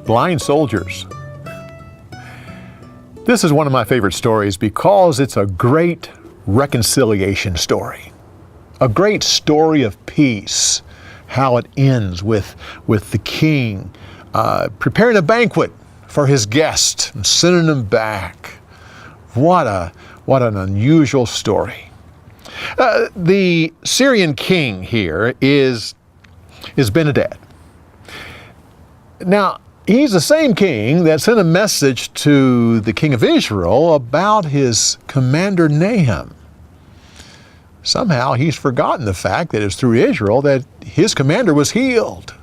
blind soldiers. This is one of my favorite stories because it's a great reconciliation story. A great story of peace. How it ends with the king preparing a banquet for his guest and sending them back. What an unusual story. The Syrian king here is Ben-Hadad. Now, he's the same king that sent a message to the king of Israel about his commander Nahum. Somehow he's forgotten the fact that it's through Israel that his commander was healed.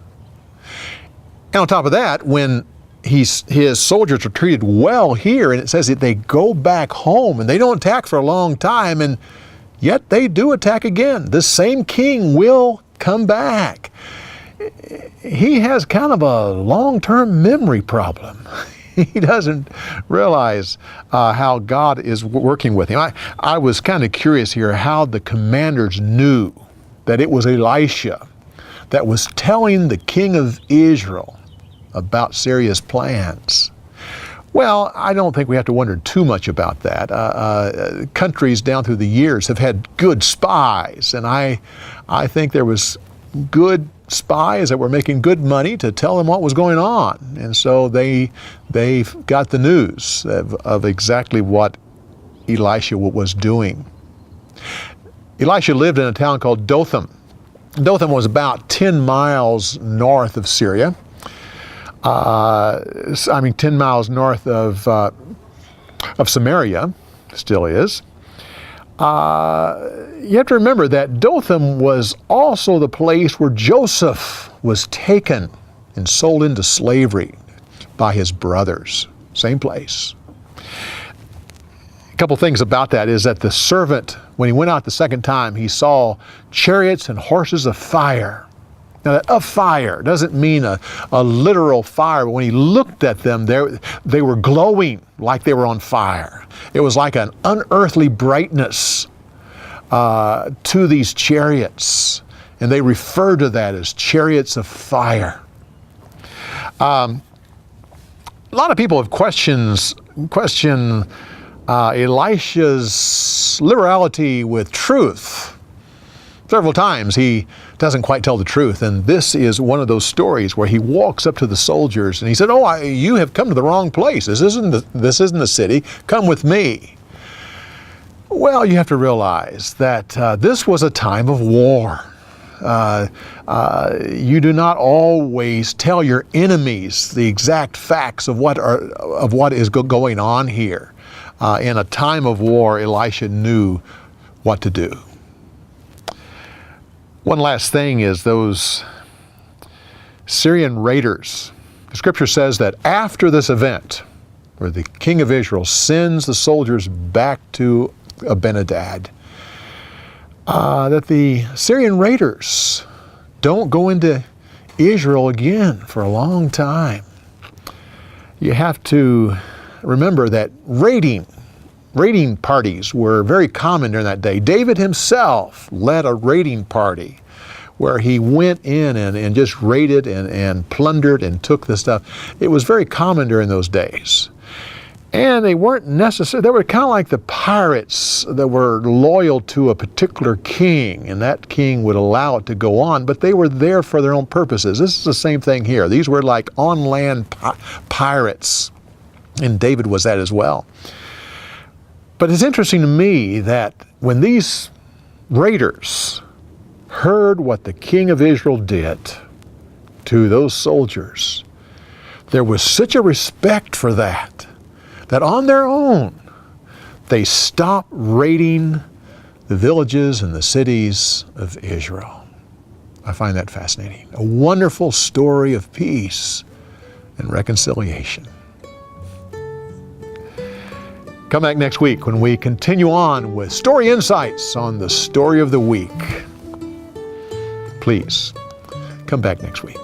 And on top of that, when his soldiers are treated well here, and it says that they go back home and they don't attack for a long time, and yet they do attack again. This same king will come back. He has kind of a long-term memory problem. He doesn't realize how God is working with him. I was kind of curious here how the commanders knew that it was Elisha that was telling the king of Israel about Syria's plans. Well, I don't think we have to wonder too much about that. Countries down through the years have had good spies, and I think there was good spies that were making good money to tell them what was going on. And so they got the news of exactly what Elisha was doing. Elisha lived in a town called Dothan. Dothan was about 10 miles north of Syria. 10 miles north of Samaria, still is. You have to remember that Dothan was also the place where Joseph was taken and sold into slavery by his brothers. Same place. A couple things about that is that the servant, when he went out the second time, he saw chariots and horses of fire. Now, that of fire doesn't mean a literal fire, but when he looked at them, they were glowing like they were on fire. It was like an unearthly brightness to these chariots, and they refer to that as chariots of fire. A lot of people have questioned Elisha's liberality with truth. Several times he doesn't quite tell the truth, and this is one of those stories where he walks up to the soldiers and he said, "Oh, you have come to the wrong place. This isn't the city. Come with me." Well, you have to realize that this was a time of war. You do not always tell your enemies the exact facts of what is going on here. In a time of war, Elisha knew what to do. One last thing is those Syrian raiders. The scripture says that after this event, where the king of Israel sends the soldiers back to Ben-Hadad, that the Syrian raiders don't go into Israel again for a long time. You have to remember that raiding parties were very common during that day. David himself led a raiding party where he went in and just raided and plundered and took the stuff. It was very common during those days. And they weren't necessary. They were kind of like the pirates that were loyal to a particular king, and that king would allow it to go on, but they were there for their own purposes. This is the same thing here. These were like on-land pirates, and David was that as well. But it's interesting to me that when these raiders heard what the king of Israel did to those soldiers, there was such a respect for that on their own, they stopped raiding the villages and the cities of Israel. I find that fascinating. A wonderful story of peace and reconciliation. Come back next week when we continue on with Story Insights on the Story of the Week. Please, come back next week.